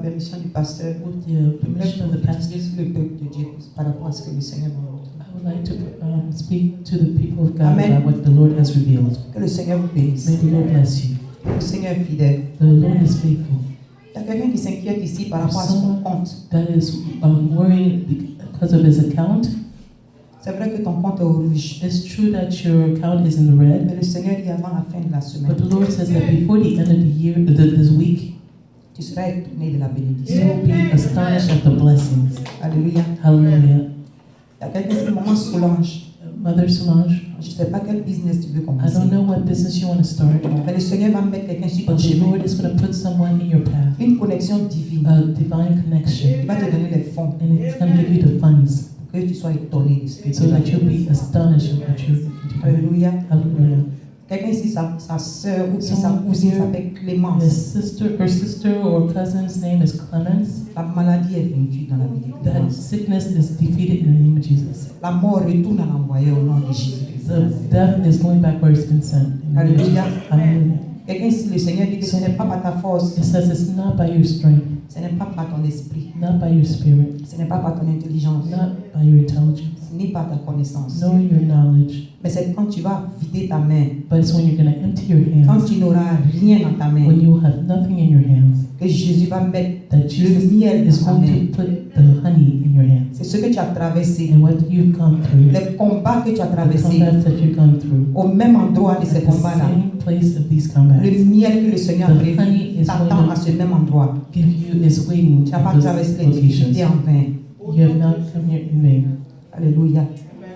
permission du pasteur, With the permission of the pastor, le peuple de Dieu par rapport à ce que le Seigneur m'a montré. I would like to speak to the people of God Amen. about what the Lord has revealed. Que le Seigneur vous bénisse. May the Lord bless you. Le Seigneur est fidèle. The Lord is faithful. Il y a quelqu'un qui s'inquiète ici par rapport à son compte. That is worrying because of his account. C'est vrai que ton compte est au rouge. It's true that your account is in the red, Mais le Seigneur dit avant la fin de la semaine, but the Lord says that before the end of the year, this week, tu seras étonné de la you bénédiction. will be astonished at the blessings. Alléluia. Hallelujah. Il y a quelqu'un qui dit, maman Solange, Mother Solange, je ne sais pas quel business tu veux I commencer. don't know what business you want to start, Mais le Seigneur va mettre quelqu'un sur ton but the chemin. Lord is going to put someone in your path, Une connexion divine. a divine connection, Il va te donner les fonds and it's going to give you the funds pour que tu sois étonné de ce que so tu that vas you'll be astonished at what you're going to do. Alléluia. Hallelujah. Quelqu'un ici, sa soeur ou bien sa Someone cousine here, s'appelle Clémence. Her sister or cousin's name is Clemens. La maladie est vaincue dans la vie de That Clémence. sickness is defeated in the name of Jesus. La mort retourne à l'envoyer au nom de Jésus-Christ. The death is going back where it's been sent. In the name of Jesus. Hallelujah. Hallelujah. Quelqu'un ici, le Seigneur dit que ce n'est pas par ta force, It says it's not by your strength, ce n'est pas par ton esprit, not by your spirit, ce n'est pas par ton intelligence, not by your intelligence, ni par ta connaissance. nor your knowledge, Mais c'est quand tu vas vider ta main, but it's when you're going to empty your quand hands, tu n'auras rien dans ta main, when you will have nothing in your hands, que Jésus va mettre that le Jesus miel is dans ta going main. to put the honey in your hands. C'est ce que tu as traversé, And what you've gone through, les combats que tu as the traversés, combats that you've gone through, au même endroit de at ces the combats-là. same place of these combats, Le miel que le Seigneur a the prévu honey is t'attend going à to ce même endroit. give you is waiting Tu n'as pas at traversé those les difficultés locations. en vain. You have not come here in vain. Alléluia.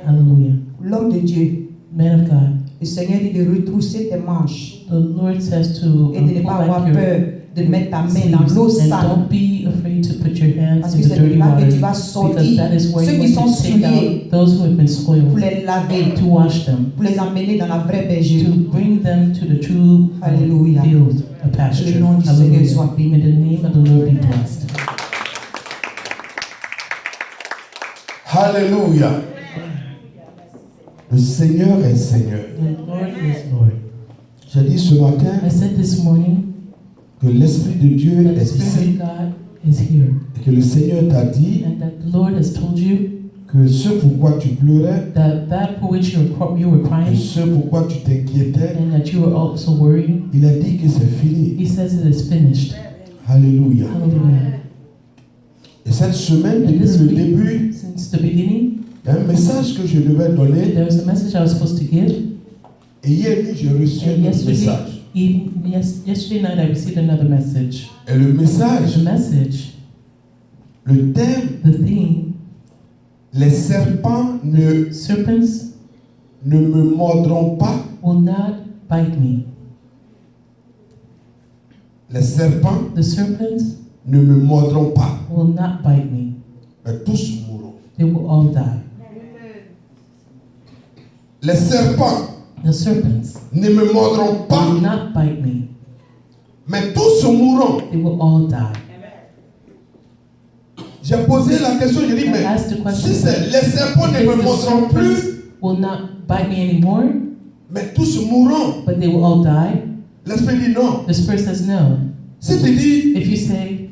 Hallelujah. L'homme de Dieu, Man of God, le Seigneur dit de retrousser tes manches the Lord says to et de ne pull pas avoir back your peur de mettre ta main dans sleeves l'eau and sale. don't be afraid to put your hands Parce in que the c'est de dirty là que tu water, vas because sortir that is where ceux you qui want sont to take souillés out those who have been soiled, pour les laver, to wash them, pour les emmener dans la vraie bergerie. to bring them to the true Alléluia. field, a Que pasture. le nom du Seigneur Hallelujah. soit béni. May the name of the Lord be blessed. Alléluia. Le Seigneur est Seigneur. The Lord is Lord. J'ai dit ce matin I said this morning que l'Esprit de Dieu that the est Spirit ici of God is here, et que le Seigneur t'a dit and that the Lord has told you que ce pourquoi tu pleurais, that for which you were que crying, ce pourquoi tu t'inquiétais, and that you were also worrying. il a dit que c'est fini. He says it is finished. Alléluia. Hallelujah. Et cette semaine, And depuis this le week, début, since the beginning, il y a un message que je devais donner there was a message I was supposed to give. et hier nuit, j'ai reçu And un autre message. yesterday night, I received another message. Et le message, The message, le thème, the theme, les serpents ne serpents me mordront pas. will not bite me. Les serpents The serpents ne me mordront pas. will not bite me. Mais tous mourront. They will all die. Les serpents The serpents ne me mordront pas. will not bite me. Mais tous mourront. They will all die. J'ai posé la question, j'ai dit, I mais asked the question, si c'est les serpents ne if me the mordront plus, serpents will not bite me anymore, mais tous mourront. but they will all die, L'Esprit dit non. the Spirit says no. Si tu dis, If you say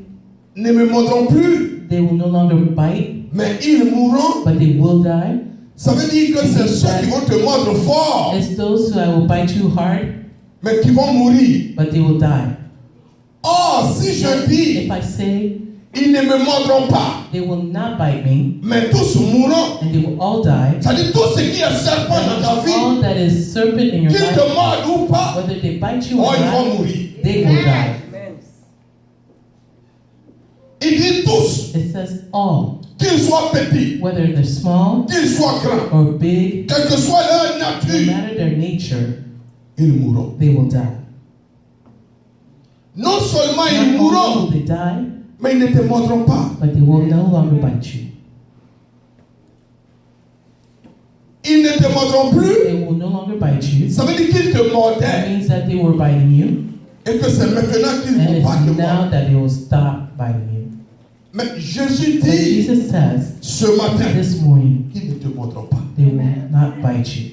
ne me mordront plus, they will no longer bite, mais ils mourront, but they will die, ça veut dire que c'est ceux qui vont te mordre fort, it's those who I will bite you hard, mais qui vont mourir. but they will die. Or, si je dis, If I say ils ne me mordront pas, they will not bite me, mais tous mourront, and they will all die, ça dit tout ce qui est serpent dans ta vie, all that is serpent in your qu'ils life, te mordent ou pas, whether they bite you oh, or ils vont not, mourir. they will die. Il dit tous, It says all, qu'ils soient petits, whether they're small qu'ils soient grands, or big, quelle que soit leur no nature, matter their nature, ils mourront. they will die. Non seulement Not ils only mourront, will they die, mais ils ne te mordront pas. but they will no longer bite you. Ils ne te mordront plus, They will no longer bite you. ça veut dire qu'ils te That mordaient means that they were biting you, et que c'est maintenant qu'ils ne and vont pas te it's now mordre. that they will stop biting you. Mais Jésus But dit Jesus says ce matin this morning, qu'ils ne te mordront pas. they will not bite you.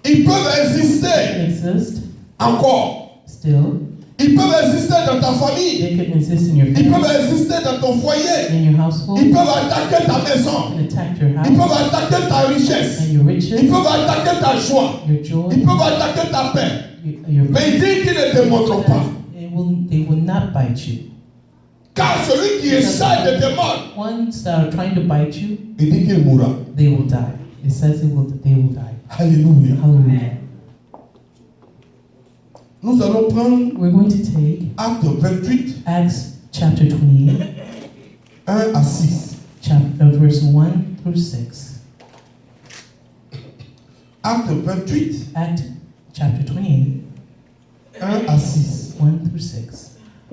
Ils peuvent They exister can exist encore, still, Ils peuvent exister dans ta famille. They can exist in your Ils family, peuvent exister dans ton foyer. in your household. Ils peuvent attaquer ta maison. They can attack your Ils peuvent house attaquer ta richesse. and your Ils riches, peuvent attaquer ta joie. your joy, Ils peuvent attaquer ta paix. your Mais il dit qu'ils ne te montrent pas. They will not bite you. Car celui qui essaie de te mordre, Ones that are trying to bite you, il dit qu'il mourra. they will die. It says they will die. Alléluia. Hallelujah. Nous allons prendre We're going to take Acte 28, Acts chapter 28, 1 à 6. verse 1 through 6. Acte 28, Act chapter 28, 1 à 6. 1 through 6.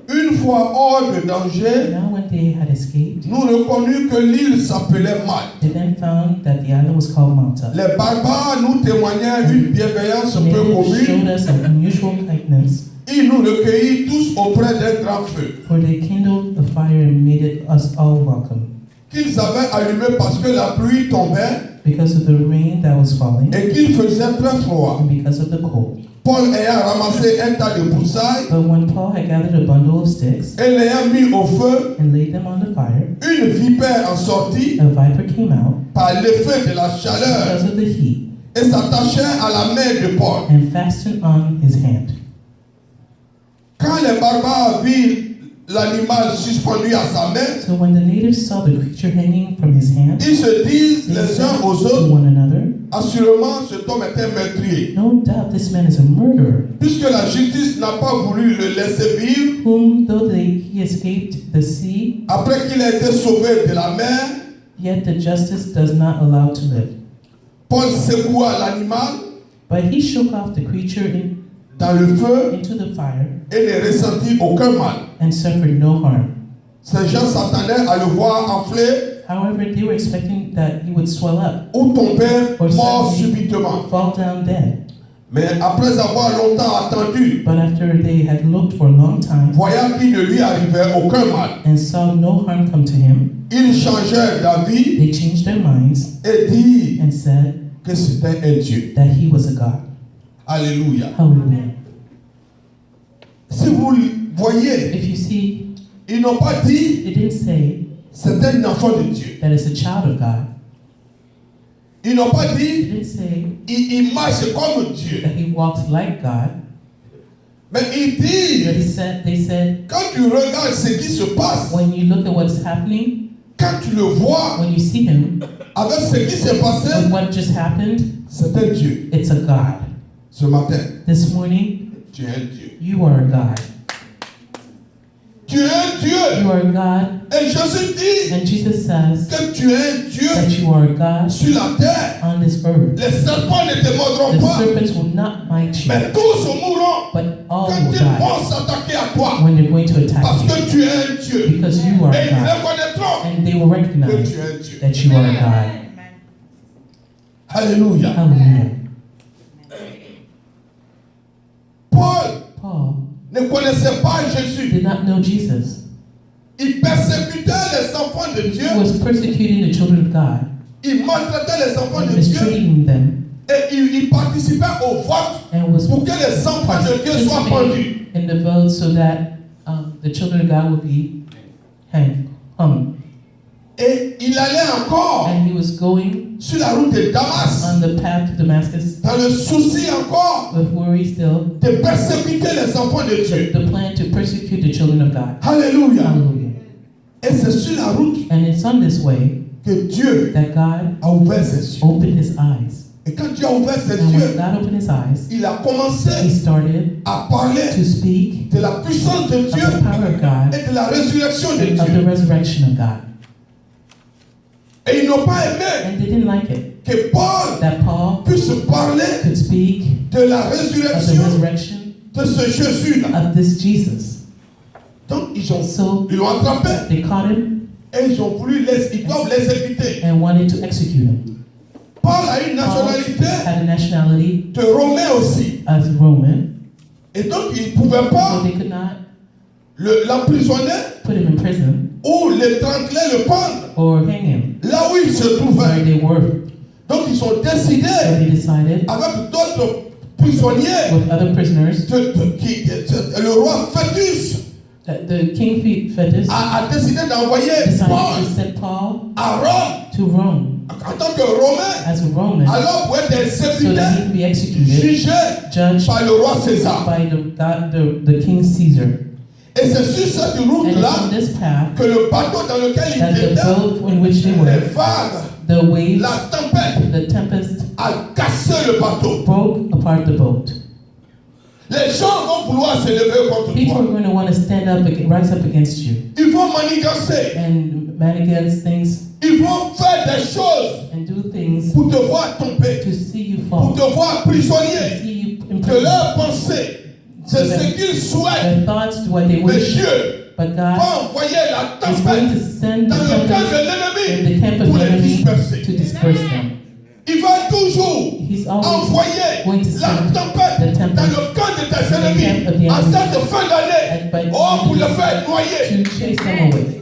Une fois hors de danger, Now when they had escaped, nous reconnûmes que l'île s'appelait Malte. they then found that the island was called Malta. Les barbares nous témoignèrent une bienveillance The peu natives showed commune. us an unusual kindness, Ils nous recueillirent tous auprès d'un grand feu for they kindled a fire and made us all welcome, qu'ils avaient allumé parce que la pluie tombait because of the rain that was falling et qu'il faisait très froid. and because of the cold. Paul ayant ramassé un tas de broussailles But when Paul had gathered a bundle of sticks et l'ayant mis au feu, and laid them on the fire, une vipère en sortit a viper came out par l'effet de la chaleur because of the heat et s'attachait à la main de Paul. and fastened on his hand. Quand les barbares virent l'animal suspendu à sa main, So when the natives saw the creature hanging from his hand, ils se disent they les said uns aux to autres, one another, assurément cet homme est un meurtrier. "No doubt this man is a murderer, Puisque la justice n'a pas voulu le laisser vivre, whom though he escaped the sea, après qu'il a été sauvé de la mer, yet the justice does not allow to live." Paul secoua l'animal But he shook off the creature dans le feu into the fire et ne ressentit aucun mal. and suffered no harm. Ces gens s'attendaient à le voir enfler However, they were expecting that he would swell up ou tomber or mort suddenly subitement. fall down dead. Mais après avoir longtemps attendu, But after they had looked for a long time voyant qu'il ne lui arrivait aucun mal, and saw no harm come to him, ils changèrent d'avis they changed their minds et dirent and said que c'était un Dieu. that he was a god. Alléluia. Hallelujah. Si vous voyez, If you see, ils n'ont pas dit it didn't say c'est un enfant de Dieu. that it's a child of God. Ils n'ont pas It dit didn't say il marche comme Dieu. that he walks like God. Mais ils But disent, they said, quand tu regardes ce qui se passe, when you look at what's happening, quand tu le vois when you see him, avec ce qui s'est passé, with what just happened, c'est un Dieu. it's a God. Ce matin, This morning, tu es un Dieu. you are a God. Tu es un Dieu. You are a God. Et Jésus dit And Jesus says que tu es un Dieu that you are a God sur la terre. on this earth. Les serpents ne te mordront The pas, serpents will not bite you, mais tous mourront but all quand will ils die vont s'attaquer à toi. when they're going to attack Parce you, que tu es un Dieu. because you are Et a ils God. reconnaîtront And they will que recognize tu es un Dieu. that you are a God. Alléluia. Hallelujah. Paul Paul ne connaissait pas Jésus. did not know Jesus. Il persécutait les enfants de Dieu. He was persecuting the children of God Il maltraitait les enfants and de Dieu. mistreating them, Et il participait au vote and was pour que les enfants de Dieu soient pendus. participating in the vote so that the children of God would be hung. Et il allait encore And he was going sur la route de Damas, on the path to Damascus dans le souci encore with worry still, de persécuter les enfants de Dieu. the plan to persecute the children of God. Alléluia. Hallelujah. Et c'est sur la route And it's on this way que Dieu that God a ouvert ses yeux. opened his eyes. Et quand Dieu a ouvert ses And when yeux, God opened his eyes, il a he commencé started à parler to speak de la puissance de of Dieu the power of God et de la résurrection de and of the Dieu. resurrection of God. Et ils n'ont pas aimé And they didn't like it que Paul that Paul puisse parler could speak de la of the résurrection resurrection de ce Jésus-là. of this Jesus. Donc So ils l'ont attrapé they caught him et ils doivent l'exécuter. and wanted to execute him. Paul a une Paul nationalité had a nationality de Romain aussi. as Roman, Et donc ils ne pouvaient so pas they could not l'emprisonner put him in prison ou l'étrangler, le pendre or hang him là où il se where trouvait. they were. Donc ils ont So décidé they decided avec d'autres prisonniers. with other prisoners. Le roi Fétus The king Fetus a décidé d'envoyer decided Paul to send Paul à Rome to Rome en tant que Romain, as a Roman alors pour être so exécuté, that he can be executed, jugé judged par le roi César. by the King Caesar. Et c'est sur cette And it's route-là on this path que le bateau dans lequel that il the était, boat in which they les were, vagues, the waves, la tempête the tempest a cassé le bateau. broke apart the boat. Les gens vont vouloir se lever contre People are toi. going to want to stand up, rise up against you, Ils vont manigancer. and man against things, Ils vont faire des choses and do things pour te voir tomber, to see you pour fall, te voir to prisonnier. see you in Que prison. leur pensée, c'est ce qu'ils souhaitent. Their thoughts to what they Mais wish, Dieu but va God envoyer la is going to tempête send dans the le camp de tempest in l'ennemi the camp of pour the les enemy disperser. to disperse them. Il va toujours He's always envoyer going to la send tempête the tempest dans le camp de tes in the ennemis camp of the en enemy. cette fin And d'année. by Oh, pour le faire noyer. to chase them away.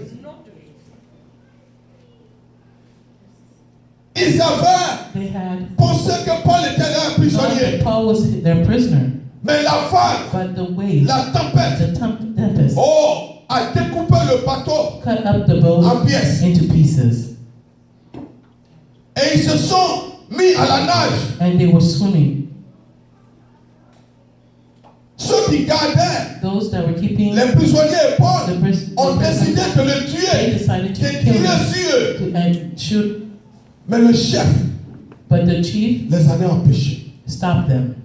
Ils avaient They had pensé que Paul était là thought prisonnier. that Paul was their prisoner, Mais la vague, but the wave, la tempête, the tempest, oh, a découpé le bateau cut up the boat en pièces. into pieces, Et ils se sont mis à la nage. and they were swimming. Ceux qui gardaient Those that were keeping les prisonniers et Paul the prisoners, ont décidé de le they tuer, decided de to kill tirer them sur eux. and shoot, Mais le chef but the chief les en a empêchés. stopped them.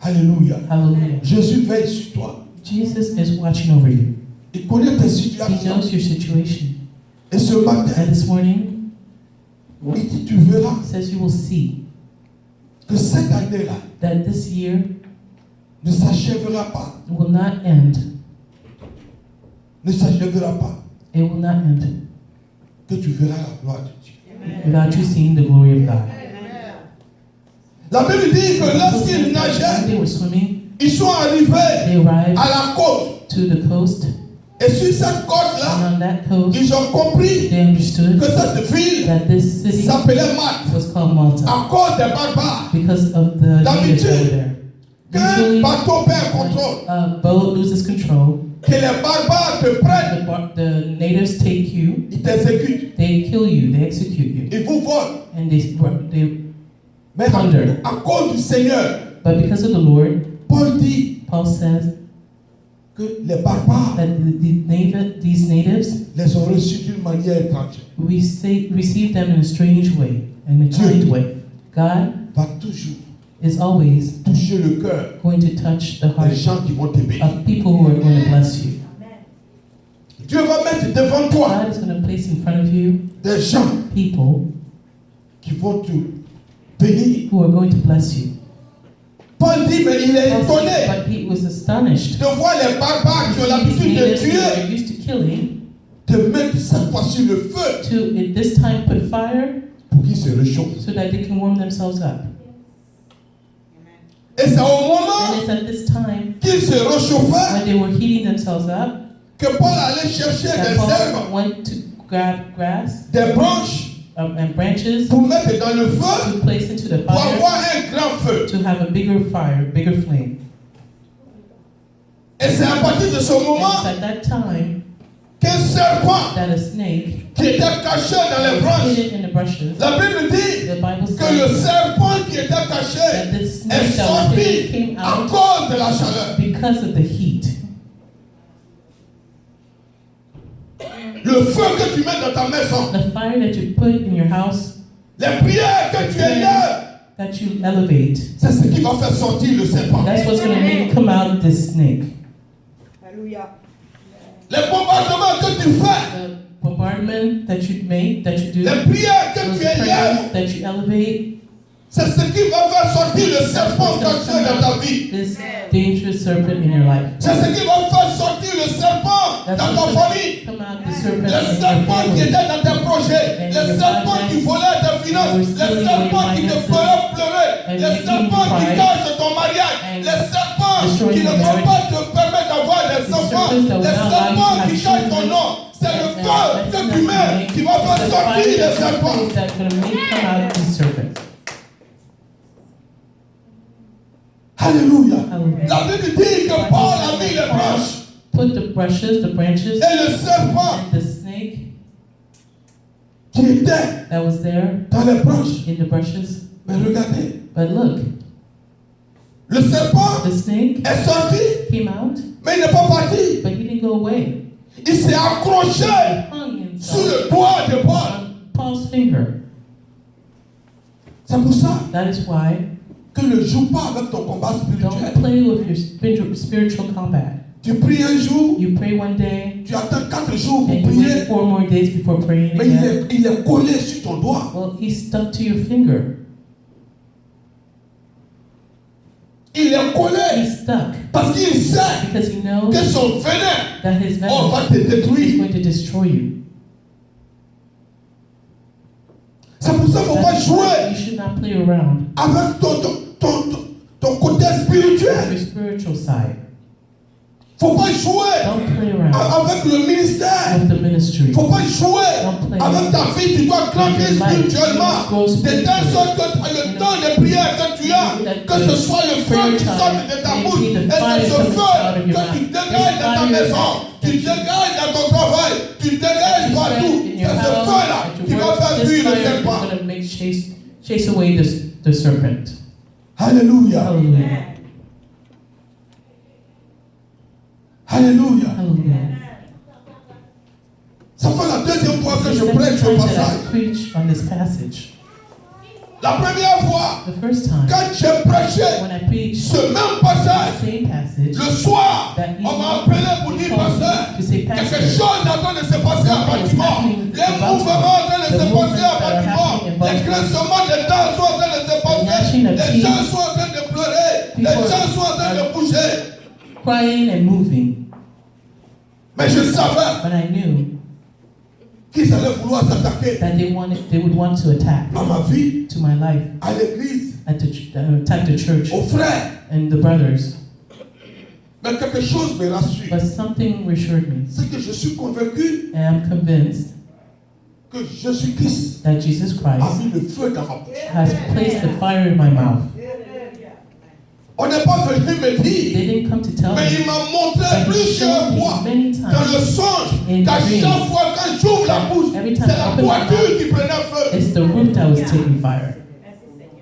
Alléluia. Hallelujah. Jésus veille sur toi. Jesus is watching over you. Il connaît tes He situations. knows your situation. Et ce matin, And this morning, il dit, tu verras he says you will see que cette année-là that this year ne s'achèvera pas. will not end. Ne s'achèvera pas. It will not end Que tu verras la gloire de Dieu. without you seeing the glory of God. La Bible dit que When lorsqu'ils nageaient, they were swimming, ils sont arrivés they arrived à la côte. to the coast, Et sur cette côte-là, and on that coast, ils ont compris they understood que cette ville that this city s'appelait Malte was called Malta à cause des barbares. because of the natives that were there. Qu'un Usually, bateau perd contrôle, when a boat loses control, que les barbares te prennent, the natives take you, ils t'exécutent, they kill you, they execute you, ils vous volent. and they. Mais Plunder. à cause du Seigneur, But because of the Lord, Paul dit Paul says que les barbares that these natives, les ont reçus d'une manière étrangère. we receive them in a strange way, in a kind way. God Va toujours is always toucher le cœur going to touch the des heart gens qui vont te bénir. of people who are going to bless you. Dieu va mettre devant toi God is going to place in front of you des gens people qui vont te bénir. who are going to bless you. Paul dit, mais il est Paul étonné said, but he was astonished de voir les barbares qui ont to see l'habitude these de natives who tuer, are used to killing de mettre cette fois-ci le feu to at this time put fire pour qu'ils se réchauffent. so that they can warm themselves up. Et c'est au And moment it's at this time qu'ils se réchauffaient when they were heating themselves up que Paul allait chercher that des Paul herbes, went to grab grass des branches and branches pour mettre dans le feu to place into the pour fire avoir un grand feu. to have a bigger fire, bigger flame. Et c'est à partir de ce And moment it's at that time qu'un serpent that a snake qui était caché dans les was branches, hidden in the brushes. la Bible dit The Bible que le says serpent qui était caché that this est snake that was hidden sorti came à out cause de la chaleur. because of the heat. Le feu que tu mets dans ta maison, The fire that you put in your house, les prières que tu élèves, that you elevate, c'est ce qui va faire sortir le serpent. that's what's going to make come out this snake. Alléluia. Les bombardements que tu fais, The bombardment that you make, that you do, les prières que those tu élèves, prayers that you elevate, c'est ce qui va faire sortir le that's serpent what's going to caché come dans ta out vie. this dangerous serpent in your life. C'est ce qui va faire sortir le serpent That's dans ta what's famille. going to come out the serpent Le in your serpent qui family. était dans tes projets, And le your serpent finances, qui volait tes finances, and le were stealing serpent away qui te finances, ferait pleurer, and le making you serpent qui cry, cache ton mariage, and le serpent destroying qui ne your va marriage, pas te permettre d'avoir des the enfants, serpents that le will not allow you to serpent have qui cache ton children, nom. C'est le and feu that's que not tu mets the qui va faire fire sortir les that you serpents. place that's going to make come out these serpents. Alléluia. Hallelujah. La Bible dit que Paul a mis les branches Put the brushes, the branches, et le serpent and the snake qui était that was there dans les branches. in the brushes. Mais regardez, But look, le serpent the snake est sorti, came out, mais il n'est pas parti. but he didn't go away. Il s'est accroché He hung sur himself le doigt de Paul. on Paul's finger. C'est pour ça That is why que ne joue pas avec ton combat don't spirituel. play with your spiritual combat. Tu pries un jour, You pray one day, tu attends 4 jours pour and you prier, wait 4 more days before praying mais again. il est collé sur ton doigt. Well, he's stuck to your finger. Il est collé He's stuck parce qu'il sait because he knows que son venin that his va venom te is détruire. going to destroy you. C'est pour ça qu'il ne faut pas That's why jouer you should not play around avec ton côté with spirituel. your spiritual side. Il ne faut pas jouer Don't play around avec le ministère. with the ministry. Il ne faut pas jouer Don't play avec ta vie. Tu dois grandir with your life. spirituellement. You must grow De telle sorte que le temps de prière que tu as, que ce soit le feu qui sort de ta bouche. Et c'est ce feu que tu dégages dans ta maison, tu dégages dans ton travail, tu dégages partout. In C'est your ce house, feu-là at qui your va work, faire this fuir le fire is serpent. going to make chase away the serpent. Alléluia. Hallelujah. Alléluia. Hallelujah. Ça fait la deuxième fois que It's je the prêche second ce time that passage. I preach on this passage. La première fois, The first time quand j'ai prêché when I preached ce même passage, the same passage, le soir, that on m'a appelé pour dire, pasteur, to say, quelque Pastor, chose est en train de se passer à bâtiment. Les mouvements en train de se passer à bâtiment. Les grincements des dents sont en train de se passer. Les gens sont en train de pleurer. Les gens sont en train de bouger. crying and moving. Mais je savais But I knew qu'ils allaient vouloir s'attaquer that they would want to attack à ma vie, to my life, à l'église, attack the church aux frères. and the brothers. Mais quelque chose me rassure. But something reassured me, C'est que je suis convaincu and I'm convinced que Jésus-Christ that Jesus a Christ mis le feu dans ma bouche. has placed the fire in my mouth. On n'est pas venu me They dire, didn't come to tell mais me, il m'a montré but he plusieurs showed fois me many dans le times. songe In qu'à dreams, chaque fois quand j'ouvre la bouche, every c'est time I la open my voiture mouth, qui prenait feu. it's the root that was taking fire.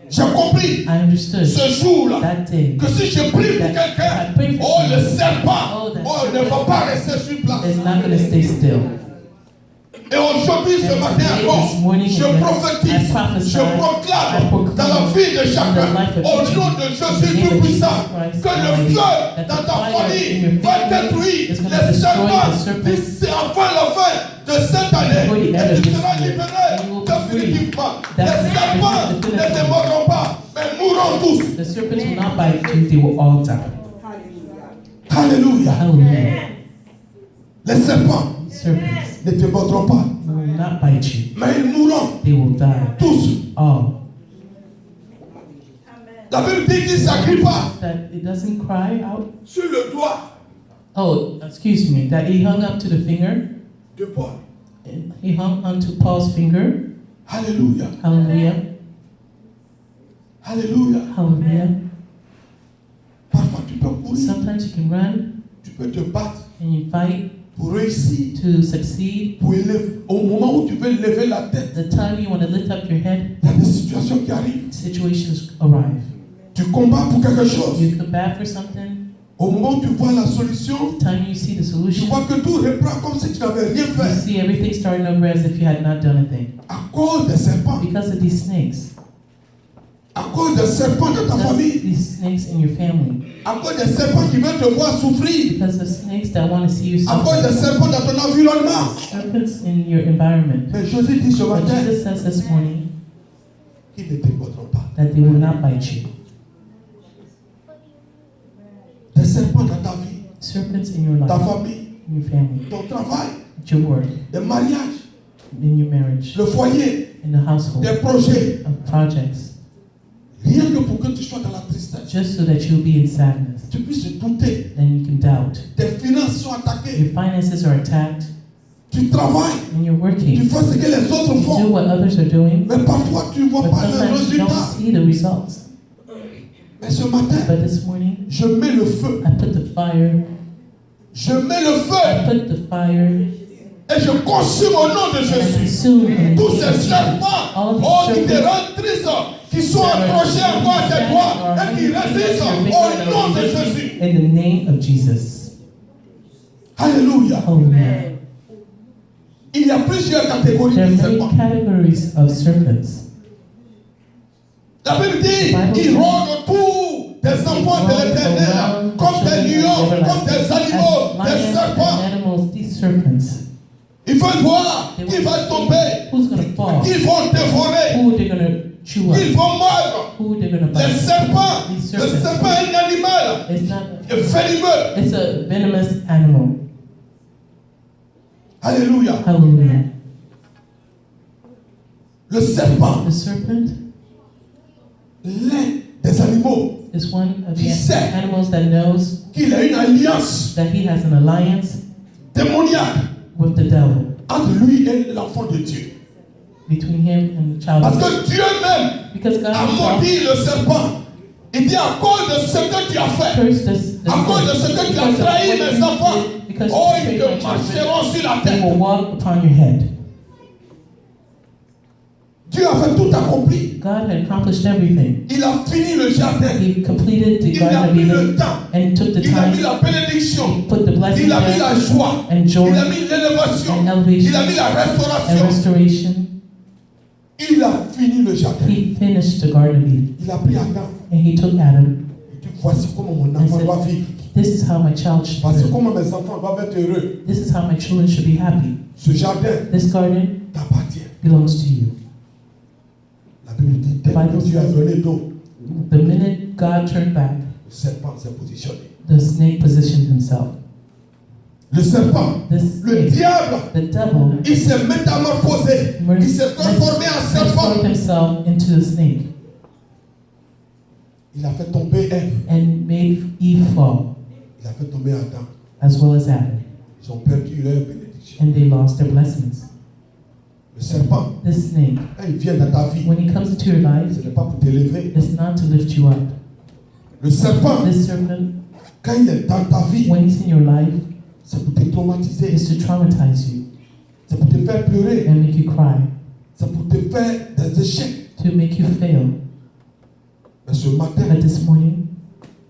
J'ai compris I understood ce jour-là that day que si je prie pour quelqu'un, oh le serpent, oh ne va pas rester sur place. it's not going to stay still. Et aujourd'hui, ce And matin today, encore, this morning je again, prophétise, I prophesy, je proclame I proclaim dans la vie de in the chacun, life of au each nom of de you, Jésus in the name of Tout-Puissant, Jesus Christ, que le Almighty, feu that dans the ta fire in famille your va family détruire is going to les destroy serpents the serpent d'ici avant la fin de cette année. before the end Et of tu this seras year. libéré And you will be free. définitivement. That Les serpents ne definitively. te mordront pas, mais mourront tous. The serpents will not bite you, they will all die. Alléluia. Hallelujah. Les serpents Serpents ne te mordront pas, will not bite you, mais ils mourront they will die. tous. All. La Bible dit qu'il s'agrippa That it doesn't cry out. sur le doigt Oh, excuse me, that he hung up to the finger. de Paul. He hung onto Paul's finger. Alléluia. Hallelujah. Alléluia. Hallelujah. Parfois tu peux courir, Sometimes you can run tu peux te battre and you fight pour réussir, to succeed. pour élever. Au moment où tu veux lever la tête, The time you want to lift up your head, il y a des situations qui arrivent. situations arrive. Tu combats pour quelque chose. You combat for something. Au moment où tu vois la solution, The time you see the tu solution, vois que tout reprend comme si tu n'avais rien you fait. see everything starting over as if you had not done a thing. À cause des serpents. Because of these snakes. À cause des serpents de ta Because of famille. these snakes in your family. À cause des serpents qui veulent te voir souffrir. Because of snakes that want to see you À cause des suffer. serpents dans ton environnement. Serpents in your environment. Mais Jésus dit ce But matin Jesus says this morning qu'ils ne te mordront pas. that they will not bite you. Des serpents dans ta vie, Serpents in your ta life, famille, in your family, ton travail, at your work, des mariages, in your marriage, le foyer, in the household, des projets. of projects, Rien que pour que tu sois dans la tristesse. just so that you'll be in sadness. Tu puisses douter. Then you can doubt. Tes finances sont attaquées. Your finances are attacked, Tu travailles. and you're Tu working. fais ce que les autres You do font. what others are doing, Mais parfois tu ne vois but pas le sometimes you don't résultat. see the results. Mais ce matin, But this morning, je mets le feu. I put the fire. Je mets le I feu put the fire. et je consume au nom de And I Jésus. consume in the Tous name ces of Jesus. serpents, All oh, qui these te serpents rendent triste, qui sont that are accrochés encore à tes doigts are et qui résistent hanging au nom de against your Jésus. victory in the name of Jesus. Alléluia. Hallelujah. Il y a plusieurs catégories There are de many serpents. categories of serpents. La Bible dit, ils rôdent autour des enfants de l'éternel, comme des lions, comme des animaux, des serpents. Animals, these serpents. Ils veulent voir qui va tomber, Who's going to fall? qui vont dévorer, Who they're going to chew qui up? vont mordre. Who they're going to Les bite? serpents, These le serpents. serpent est un animal It's not. venimeux. It's a venomous animal. Alléluia. Hallelujah. Le serpent, The serpent l'un des animaux is one of He the said- animals that knows qu'il a une alliance that he has an alliance démoniaque with the devil entre lui et l'enfant de Dieu. between him and the child Parce of God. que Dieu même Because God a himself maudit le serpent. Il dit à cause de ce que tu as fait, cursed the à cause de ce que tu as because of trahi what mes you enfants, did, because oh, you ils betrayed te my children, marcheront sur la they tête. will walk upon your head. Dieu avait tout accompli. God had accomplished everything. Il a fini le jardin. He completed the Il a Garden of pris le Eden temps. and he took the Il a mis time, la bénédiction. put the blessing Il a mis la there joie. and joy Il a mis l'élévation. and elevation Il a mis la and restauration. restoration. Il a fini le jardin. He finished the Garden of Eden Il a pris Adam. and he took Adam. Il dit voici comment mon and enfant doit said, vivre. this is how my child should Voici live. comment mes enfants doivent être heureux. This is how my children should be happy. Ce jardin This garden t'appartient. belongs to you. La Bible dit dès que Dieu a donné d'eau, The minute God turned back, le serpent s'est positionné. the snake positioned himself. Le serpent, This le snake, diable, the devil, il s'est métamorphosé. Il s'est transformé en transformed serpent. himself into a snake Il a fait tomber Ève. and made Eve fall, Il a fait tomber Adam. as well as Adam, Ils ont perdu leur bénédiction. and they lost their blessings. Le serpent, This snake, quand il vient dans ta vie, when he comes into your life, ce n'est pas pour t'élever. it's not to lift you up. Le serpent, This serpent, quand il est dans ta vie, when he's in your life, c'est pour te traumatiser. is to traumatize you C'est pour te faire pleurer. and make you cry, C'est pour te faire des échecs. to make you fail. Mais ce matin, But this morning,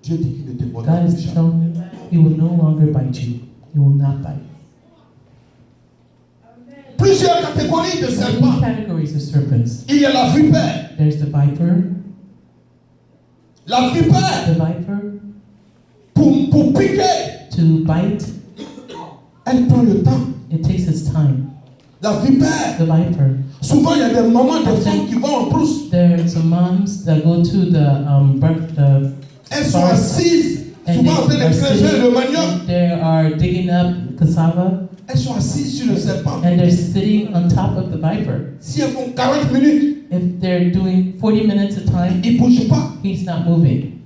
Dieu dit qu'il ne te mordra God plus is jamais. telling you he will no longer bite you. He will not bite. Plusieurs catégories de Many serpents. categories of serpents. Il y a la vipère. There's the viper. La vipère, The viper, pour piquer, to bite, elle prend le temps. it takes its time. La vipère, The viper. souvent il y a des mamans, des femmes qui vont en brousse. There's some moms that go to the Elles sont forest assises, and souvent en train they are de creuser le manioc. sitting, they are digging up cassava Elles sont assises sur le serpent. and they're sitting on top of the viper. Si elles font 40 minutes, If they're doing 40 minutes a time, il ne bouge pas. he's not moving.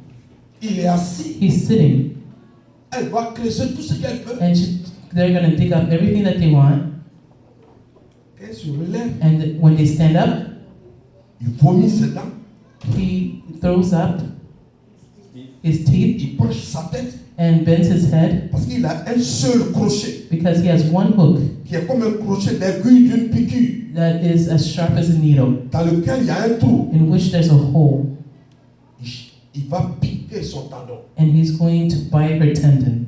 Il est assis. He's sitting. Elle va creuser tout ce qu'elle veut. And they're going to dig up everything that they want. Elle se relève. And when they stand up, Il vomit ses dents. he throws up his teeth Il penche sa tête. and bends his head Parce qu'il a un seul crochet. because he has one hook Qui est comme un crochet d'aiguille d'une piqûre. that is as sharp as a needle, Dans lequel il y a un trou. in which there's a hole, Il va piquer son tendon. and he's going to bite her tendon.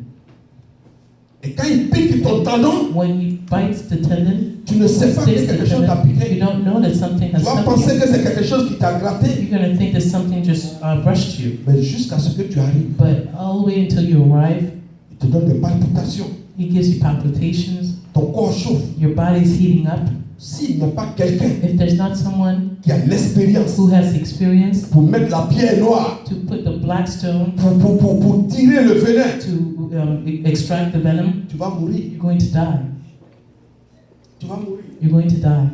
Et quand il pique ton tendon, When he bites the tendon, tu ne sais pas que sticks the quelque chose t'a tendon, you piqué. don't know that something Tu has vas stuck penser you. que c'est quelque chose qui t'a gratté. You're going to think that something just brushed you. Mais jusqu'à ce que tu arrives, But all the way until you arrive, il te donne des palpitations. he gives you palpitations, Ton corps chauffe. your body's heating up. S'il n'y a pas quelqu'un If there's not someone qui a l'expérience who has experience pour mettre la pierre noire, to put the black stone pour tirer le venin, to extract the venom, tu vas mourir. you're going to die. Tu vas mourir. You're going to die.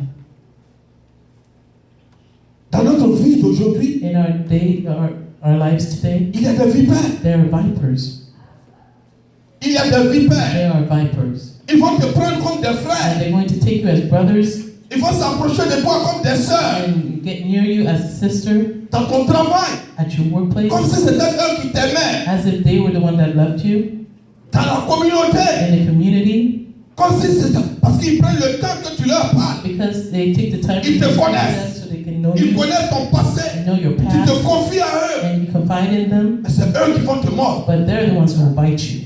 Dans notre vie d'aujourd'hui, In our lives today, il y a des vipères. there are vipers. Il y a des vipères. There are vipers. Ils vont te prendre comme des And frères. they're going to take you as brothers Ils vont s'approcher de toi comme des sœurs. and get near you as a sister. dans ton travail, at your workplace, comme si c'était eux qui t'aimaient, as if they were the one that loved you, dans la communauté, in the community, comme si c'était... Parce qu'ils prennent le temps que tu leur parles. because they take the time to Ils te speak to connaissent. them so they can know Ils you, connaissent ton passé. know your Tu te past, confies à eux. and you confide in them, Mais c'est eux qui vont te mordre. but they're the ones who will bite you.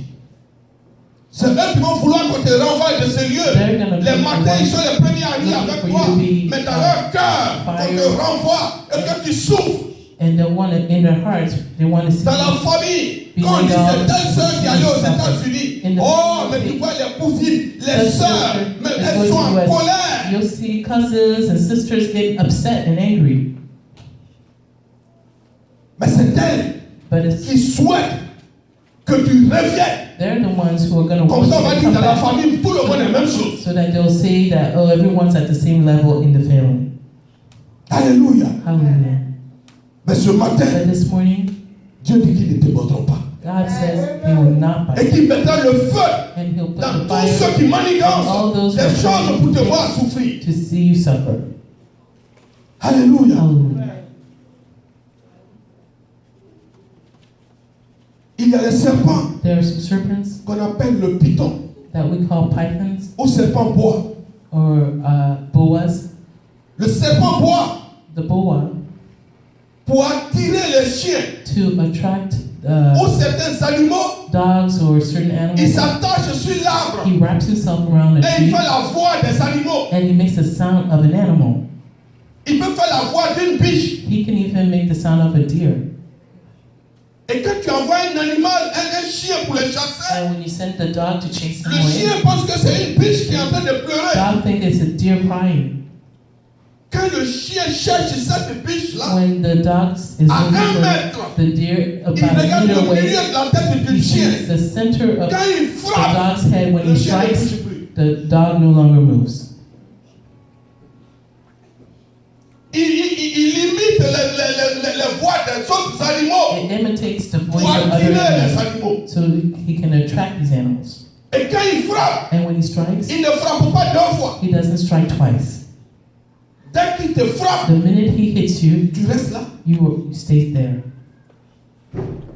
C'est eux qui vont vouloir qu'on te renvoie de ces lieux. They're gonna be Les the matins, ils ones sont les premiers à rire avec for toi. you to be, Mais dans leur cœur, qu'on fire. te renvoie et que tu souffres. And they want it in their hearts. They want to see Dans la you. famille, quand on dit c'est telle sœur qui est allée aux États-Unis, oh, mais tu vois les cousines, les sœurs, mais elles sont en colère. You'll see cousins and sisters get upset and angry. Mais c'est elles But it's qui souhaitent que tu reviennes. they're the ones who are going to Comme want ça, on you va to dire come dans la back. famille, tout le monde est la même chose. So that they'll say that, oh, everyone's at the same level in the family. Alléluia. Hallelujah. Mais ce matin, But this morning, Dieu dit qu'ils ne te mordront pas. God says He will not Et bite qu'il mettra le feu and He'll put dans the tous ceux fire qui in all manigancent those des who choses are pour te trying voir souffrir. to see you suffer. Alléluia. Hallelujah. Il y a les serpents There are some serpents qu'on appelle le python that we call pythons ou serpent bois. or boas. Le serpent bois The boa, pour attirer les chiens to attract ou certains animaux, dogs or certain il animals, s'attache sur l'arbre he wraps himself around a et il tree fait la voix des animaux. and he makes the sound of an animal. Il peut faire la voix d'une biche. He can even make the sound of a deer. Et quand tu envoies un animal, un chien pour le chasser, And when you send the dog to chase him le chien away, pense que c'est une biche qui est en train de pleurer. dog think it's a deer crying. Quand le chien cherche cette biche-là, When the dog is à looking 1 for mètre, the deer il about a regarde meter le milieu away, de la tête he du chien. sees the center of Quand il the frappe, dog's head. When le he chien ne strikes, bouge plus. the dog no longer moves. Il imite les voix des autres animaux It imitates the voice pour of other attirer les animals animaux. so he can attract these animals. Et quand il frappe, And when he strikes, il ne frappe pas 2 fois. he doesn't strike twice. Dès qu'il te frappe, The minute he hits you, tu restes là. you stay there.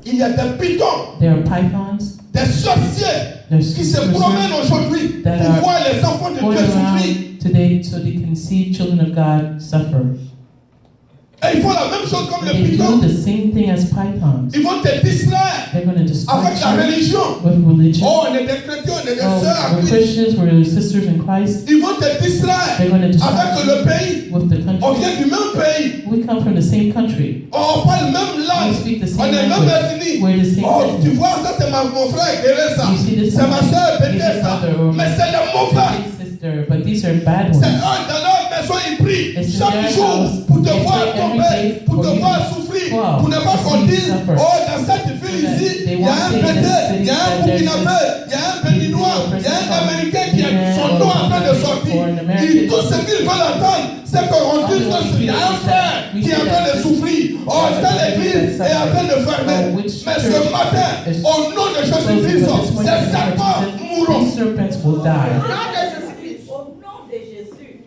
Il y a des pythons, There are pythons, des sorciers there's qui se promènent aujourd'hui that pour are voir les enfants de going Dieu souffrir. around today so they can see children of God suffer. Et ils font la même chose comme les They do pythons. the same thing as pythons. Ils vont te distraire They're going to distract avec la you religion. with religion. Oh, on est des chrétiens, on est des Oh, sœurs à we're Christ. Christians, we're sisters in Christ. Ils vont te distraire They're going to distract avec le pays. you with the On country. vient du même pays. We come from the same country. On parle même We langue. speak the On same est même language. ethnie. We're the same Oh, tu ethnic. vois, ça c'est mon frère Teresa. You see this C'est ma soeur is Bethesda. brother or Mais c'est le mauvais. big sister, but these are bad C'est ones. eux dans leur maison, ils prient It's in chaque their jour house. pour te They voir pray every tomber, day pour for te you voir to souffrir, fall, pour ne pas to qu'on see you dise, suffer. oh, dans cette ville So that ici, they il y a won't un say in this Bédé, city il y a un that there's Burkinabé, il y a un Béninois, il y a un Américain qui est son nom en train de sortir. Et tout ce qu'ils veulent entendre, c'est qu'on dise qu'il y a un frère qui est en train de souffrir. Oh, telle église est en train de fermer. Mais ce matin, au nom de Jésus-Christ, ces serpents mourront. These serpents will die. Au nom de Jésus-Christ. Au nom de Jésus.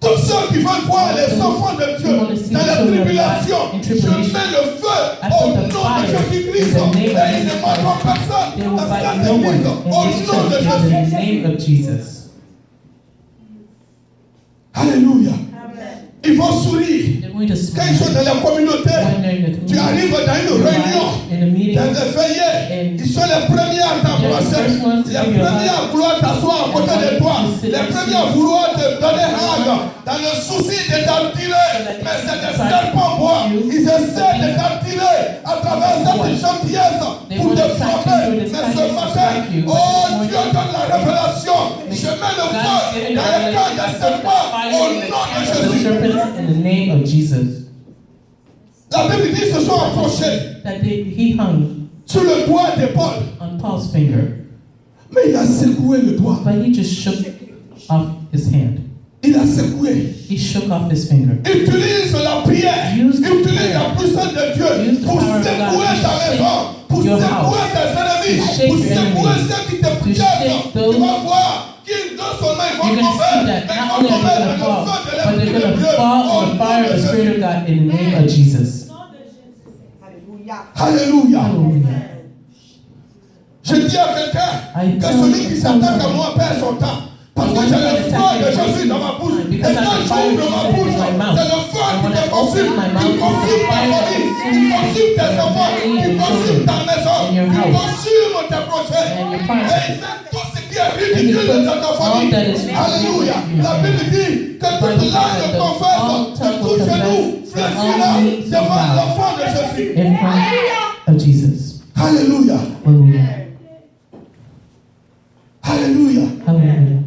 Tous ceux qui veulent voir les enfants de Dieu dans la tribulation, je mets le feu au nom de Jésus-Christ et ils ne manqueront personne They will dans bite cette no one église in au this nom de church Jésus. in the name of Jesus. Alléluia. Amen. Ils vont sourire. They're going to Quand ils sont smile dans la communauté, when they're in the tu community. arrives dans une réunion, In a meeting, dans des veillées, ils sont les premiers à t'embrasser, les premiers à vouloir t'asseoir à côté de toi, les premiers à vouloir te donner hug, dans le souci de t'attirer. Mais c'est des serpents bois, ils essaient de t'attirer à travers cette gentillesse pour te frapper. Mais ce matin, oh Dieu donne la révélation. Je mets le feu dans le camp des serpents au nom de the Jésus. serpents in the name of Jesus. La Bible dit qu'ils se sont approchés That he hung sur le doigt de Paul. on Paul's finger, Mais il a secoué le doigt. but he just shook off his hand. Il a secoué. He shook off his finger. Utilise la prière. Use the Utilise prayer. la puissance de Dieu Use the pour power of secouer God to ta shake maison, pour your secouer house, tes ennemis, to shake pour your secouer enemies, ceux qui te shake protègent. Tu those vas voir qu'il donne son seulement ils You're vont going to see tomber, that mais not ils only vont are tomber they dans going to le fall, feu de but they're l'Esprit going de to Dieu. fall Au in the nom fire of de the Spirit Jésus. of God in the name of Jesus. Alléluia. Hallelujah. Je dis à quelqu'un que celui qui s'attaque à moi perd son temps. Parce que j'ai le feu de Jésus dans ma bouche. Et quand j'ouvre ma bouche, c'est le feu qui te consume, qui consume ta famille, qui consume tes enfants, qui consume ta maison, qui consume tes projets. Et il fait tout ce qui est ridicule dans ta famille. Alléluia. La Bible dit que toute langue confesse, que tout genou fléchira devant l'enfant de Jésus. In front of Jesus. Alléluia. Hallelujah. Alléluia. Hallelujah.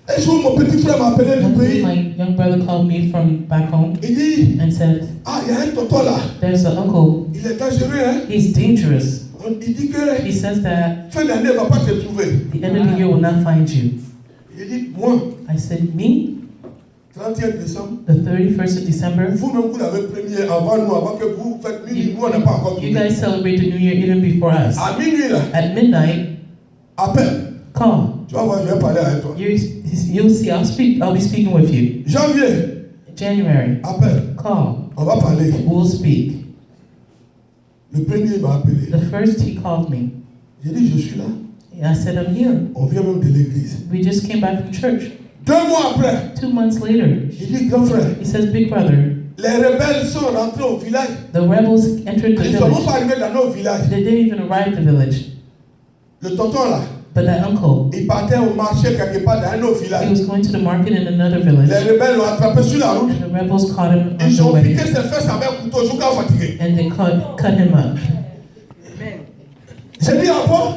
Un jour, mon petit frère m'a appelé du One day, pays. my young brother called me from back home Il dit, and said, ah, il y a un tonton là. there's an uncle. Il est dangereux, hein. He's dangerous. Il dit que He says that fin d'année ne va pas te trouver. the end of the year will not find you. Il dit, moi, I said, me? 31 décembre, The 31st of December? vous-même, vous l'avez premier avant nous, avant que vous faites minuit, nous, on n'a pas encore You trouvé. guys celebrate the New Year even before us. À minuit, là, At midnight, appelle. call. Tu vas voir, je vais parler avec toi. You'll see, I'll be speaking with you. Janvier, January, appelle. call. On va parler. We'll speak. Le premier m'a appelé. The first he called me. J'ai dit, je suis là. I said, I'm here. On vient même de l'église. We just came back from church. 2 mois après, 2 months later, il dit, grand frère, he says, big brother, les rebelles sont rentrés au village. the rebels entered the Ils ne sont même village. pas arrivés dans nos villages. They didn't even arrive the village. Le tonton là, But that uncle, il partait au marché quelque part dans un autre he village. was going to the market in another village. Les rebelles l'ont attrapé sur la route. The rebels caught him on Ils the ont way. piqué ses fesses avec un couteau jusqu'à fatigué. And they cut him up. J'ai dit, ah bon?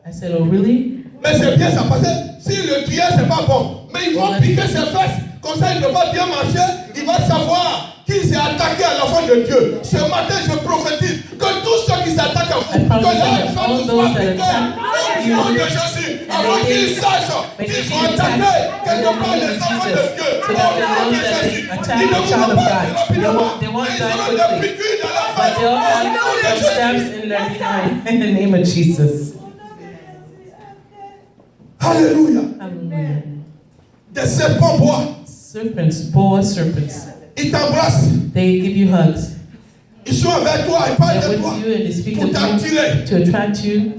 I said, oh really? Mais c'est bien ça, parce que si le tuer, c'est pas bon. Mais ils vont piquer ses fesses. Comme ça, il ne va pas bien marcher. Il va savoir qui s'est attaqué à l'enfant de Dieu. Ce matin, je prophétise que tous ceux qui s'attaquent à vous, que leur femme soit piquée au nom de Jésus. Avant qu'ils sachent qu'ils sont attaqués quelque part les enfants de Dieu. Au nom de Jésus. Ils ne vont pas rapidement. Ils auront des piqûres dans la But face. they'll Au have nom de them stabs Jésus. in their behind in the name of Jesus. Alléluia. Hallelujah. Des serpents bois. Serpents, boa serpents. Ils t'embrassent. They give you hugs. Ils sont avec toi. Ils parlent They're de toi. with you and they speak Pour of you t'attirer. to attract you,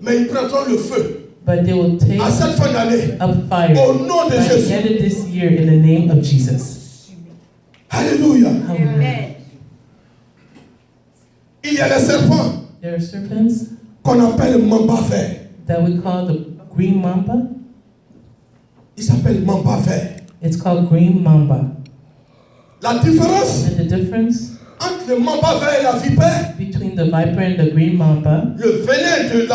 Mais ils prendront le feu. but they will take À cette fin d'année. up fire Au nom de by the Jésus. end of this year in the name of Jesus. Alléluia. Hallelujah. Il y a les serpents There are serpents qu'on appelle mamba vert. that we call the green mamba. Il s'appelle mamba vert. It's called green mamba. La différence And the difference entre le mamba vert et la vipère, between the viper and the green mamba, le venin de la